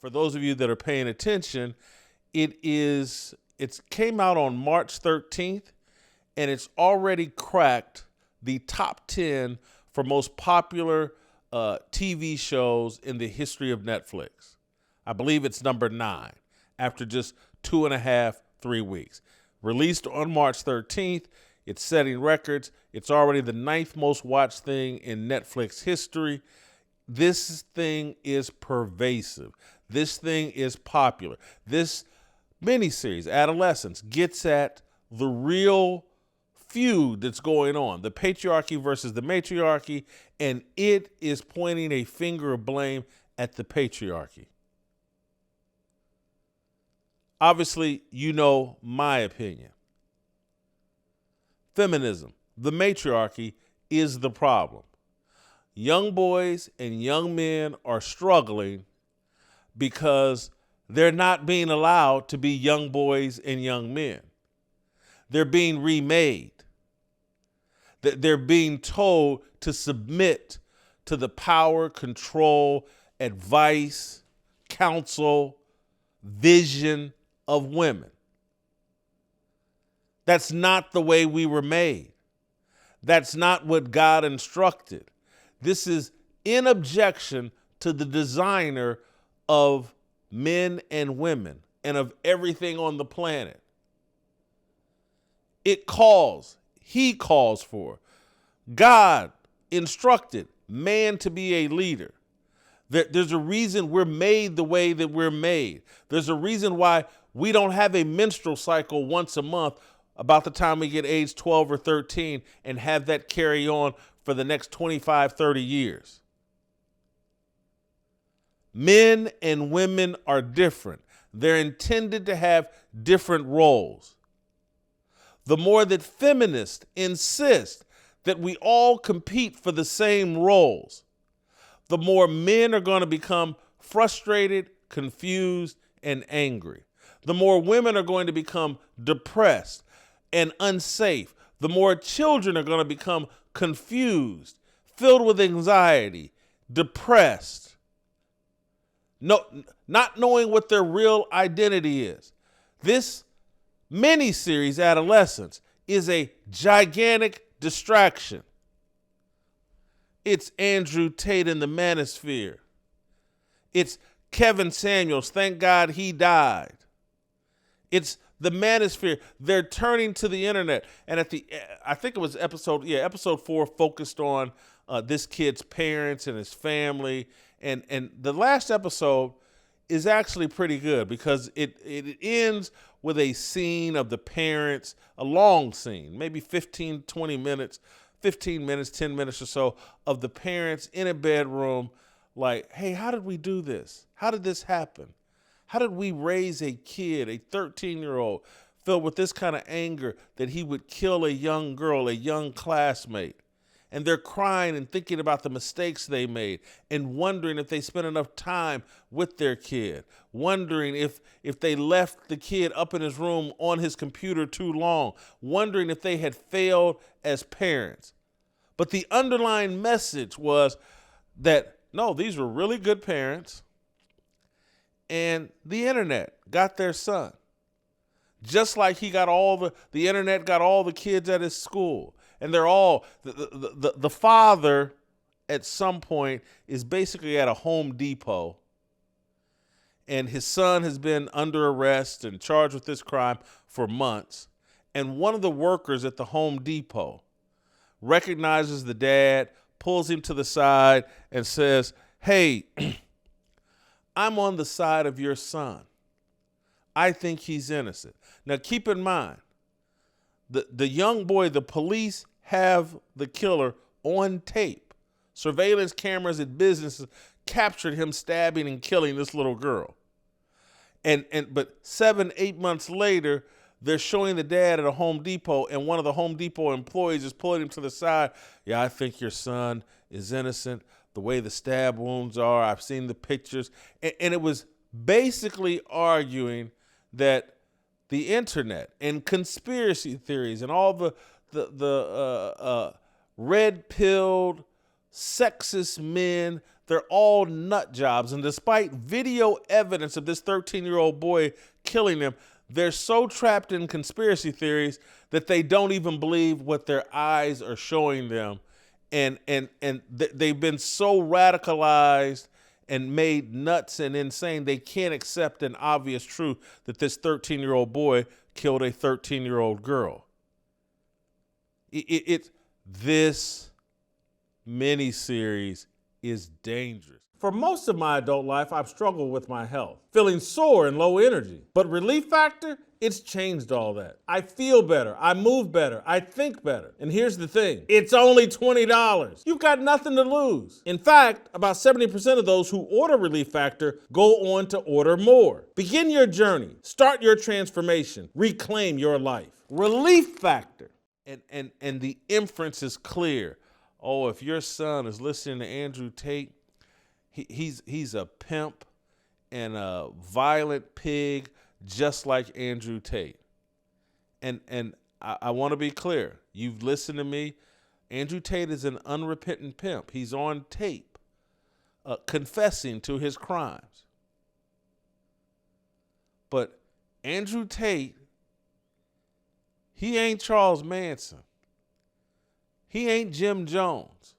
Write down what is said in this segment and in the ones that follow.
For those of you that are paying attention, it's came out on March 13th, and it's already cracked the top 10 for most popular TV shows in the history of Netflix. I believe it's number 9 after just 2.5, 3 weeks. Released on March 13th, it's setting records. It's already the 9th most watched thing in Netflix history. This thing is pervasive. This thing is popular. This miniseries, Adolescence, gets at the real feud that's going on, the patriarchy versus the matriarchy, and it is pointing a finger of blame at the patriarchy. Obviously, you know my opinion. Feminism, the matriarchy, is the problem. Young boys and young men are struggling because they're not being allowed to be young boys and young men. They're being remade. They're being told to submit to the power, control, advice, counsel, vision of women. That's not the way we were made. That's not what God instructed. This is in objection to the designer of men and women and of everything on the planet. He calls for, God instructed man to be a leader. There's a reason we're made the way that we're made. There's a reason why we don't have a menstrual cycle once a month about the time we get age 12 or 13 and have that carry on for the next 25, 30 years. Men and women are different. They're intended to have different roles. The more that feminists insist that we all compete for the same roles, the more men are going to become frustrated, confused, and angry. The more women are going to become depressed and unsafe. The more children are going to become confused, filled with anxiety, depressed, not knowing what their real identity is. This miniseries, Adolescence, is a gigantic distraction. It's Andrew Tate in the Manosphere. It's Kevin Samuels, thank God he died. It's the Manosphere. They're turning to the internet. And I think it was episode 4 focused on this kid's parents and his family. And the last episode is actually pretty good because it ends with a scene of the parents, a long scene, maybe 15 minutes, 10 minutes or so of the parents in a bedroom like, hey, how did we do this? How did this happen? How did we raise a kid, a 13-year-old, filled with this kind of anger that he would kill a young girl, a young classmate? And they're crying and thinking about the mistakes they made and wondering if they spent enough time with their kid, wondering if they left the kid up in his room on his computer too long, wondering if they had failed as parents. But the underlying message was that, no, these were really good parents, and the internet got their son. Just like he got the internet got all the kids at his school. And they're all, the father at some point is basically at a Home Depot, and his son has been under arrest and charged with this crime for months. And one of the workers at the Home Depot recognizes the dad, pulls him to the side and says, hey, I'm on the side of your son. I think he's innocent. Now keep in mind, the young boy, the police have the killer on tape. Surveillance cameras at businesses captured him stabbing and killing this little girl. But 7-8 months later, they're showing the dad at a Home Depot, and one of the Home Depot employees is pulling him to the side. Yeah, I think your son is innocent. The way the stab wounds are, I've seen the pictures. And it was basically arguing that the internet and conspiracy theories and all the red-pilled, sexist men They're all nut jobs. And despite video evidence of this 13-year-old boy killing them, they're so trapped in conspiracy theories that they don't even believe what their eyes are showing them. And they've been so radicalized and made nuts and insane, they can't accept an obvious truth that this 13-year-old boy killed a 13-year-old girl. This miniseries is dangerous. For most of my adult life, I've struggled with my health, feeling sore and low energy. But Relief Factor, it's changed all that. I feel better, I move better, I think better. And here's the thing, it's only $20. You've got nothing to lose. In fact, about 70% of those who order Relief Factor go on to order more. Begin your journey, start your transformation, reclaim your life. Relief Factor. And the inference is clear. Oh, if your son is listening to Andrew Tate, he's a pimp and a violent pig just like Andrew Tate. And I want to be clear. You've listened to me. Andrew Tate is an unrepentant pimp. He's on tape confessing to his crimes. But Andrew Tate, he ain't Charles Manson. He ain't Jim Jones.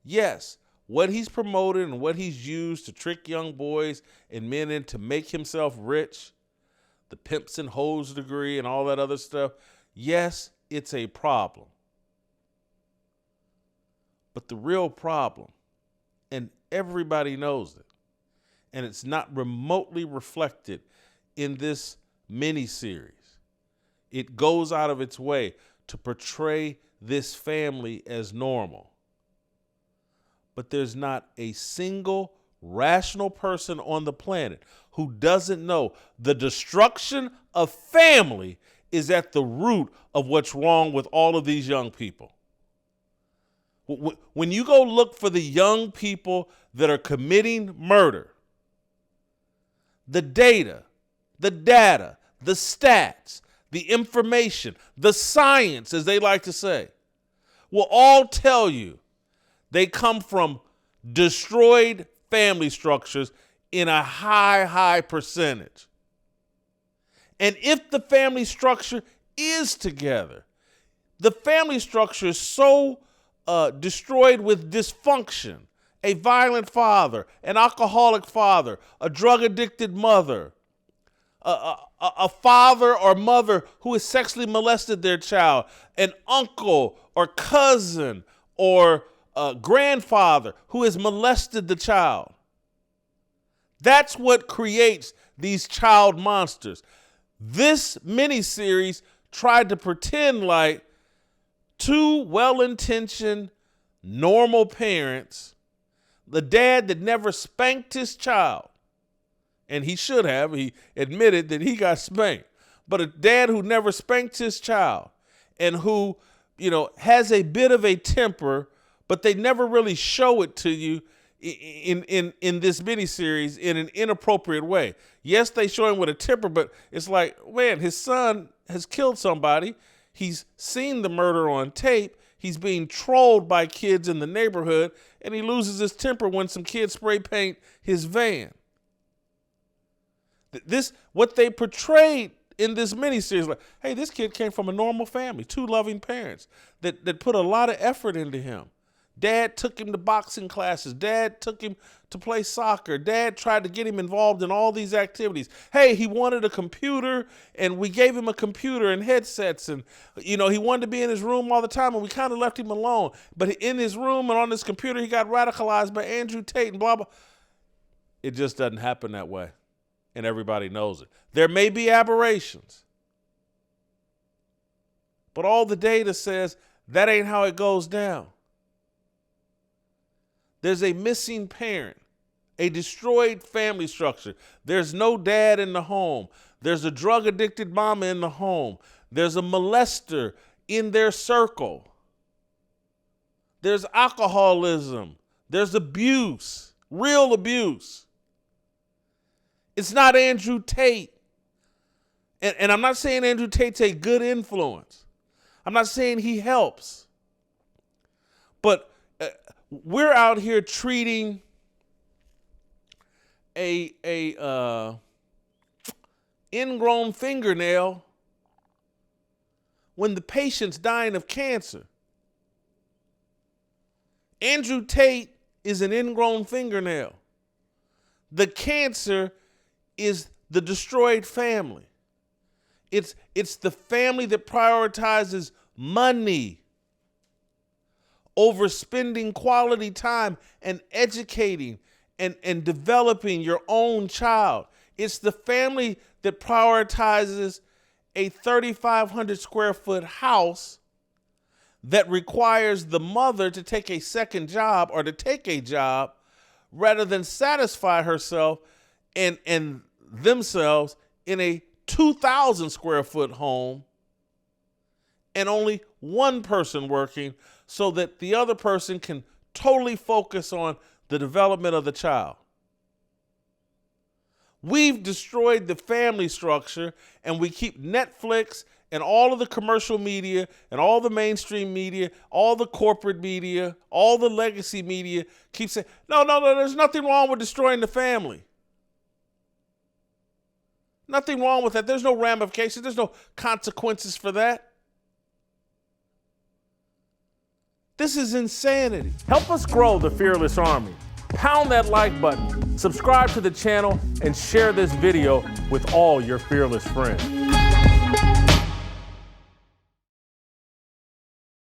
Yes, what he's promoted and what he's used to trick young boys and men into make himself rich, the pimps and hoes degree and all that other stuff, yes, it's a problem. But the real problem, and everybody knows it, and it's not remotely reflected in this miniseries. It goes out of its way to portray this family as normal. But there's not a single rational person on the planet who doesn't know the destruction of family is at the root of what's wrong with all of these young people. When you go look for the young people that are committing murder, the data, the stats, the information, the science, as they like to say, will all tell you they come from destroyed family structures in a high percentage. And if the family structure is together, the family structure is so destroyed with dysfunction, a violent father, an alcoholic father, a drug-addicted mother, a father or mother who has sexually molested their child, an uncle or cousin or grandfather who has molested the child. That's what creates these child monsters. This miniseries tried to pretend like two well-intentioned, normal parents, the dad that never spanked his child, and he should have, he admitted that he got spanked, but a dad who never spanked his child and who, has a bit of a temper, but they never really show it to you in this miniseries in an inappropriate way. Yes, they show him with a temper, but it's like, man, his son has killed somebody. He's seen the murder on tape. He's being trolled by kids in the neighborhood, and he loses his temper when some kids spray paint his van. What they portrayed in this miniseries, like, hey, this kid came from a normal family, two loving parents that put a lot of effort into him. Dad took him to boxing classes. Dad took him to play soccer. Dad tried to get him involved in all these activities. Hey, he wanted a computer, and we gave him a computer and headsets. And, he wanted to be in his room all the time, and we kind of left him alone. But in his room and on his computer, he got radicalized by Andrew Tate and blah, blah. It just doesn't happen that way, and everybody knows it. There may be aberrations, but all the data says that ain't how it goes down. There's a missing parent, a destroyed family structure. There's no dad in the home. There's a drug-addicted mama in the home. There's a molester in their circle. There's alcoholism. There's abuse, real abuse. It's not Andrew Tate. And I'm not saying Andrew Tate's a good influence. I'm not saying he helps. But we're out here treating a ingrown fingernail when the patient's dying of cancer. Andrew Tate is an ingrown fingernail. The cancer is the destroyed family. It's the family that prioritizes money over spending quality time and educating and developing your own child. It's the family that prioritizes a 3,500 square foot house that requires the mother to take a second job or to take a job rather than satisfy herself and themselves in a 2,000 square foot home and only one person working so that the other person can totally focus on the development of the child. We've destroyed the family structure, and we keep Netflix and all of the commercial media and all the mainstream media, all the corporate media, all the legacy media keep saying, no, there's nothing wrong with destroying the family. Nothing wrong with that. There's no ramifications. There's no consequences for that. This is insanity. Help us grow the Fearless Army. Pound that like button, subscribe to the channel, and share this video with all your fearless friends.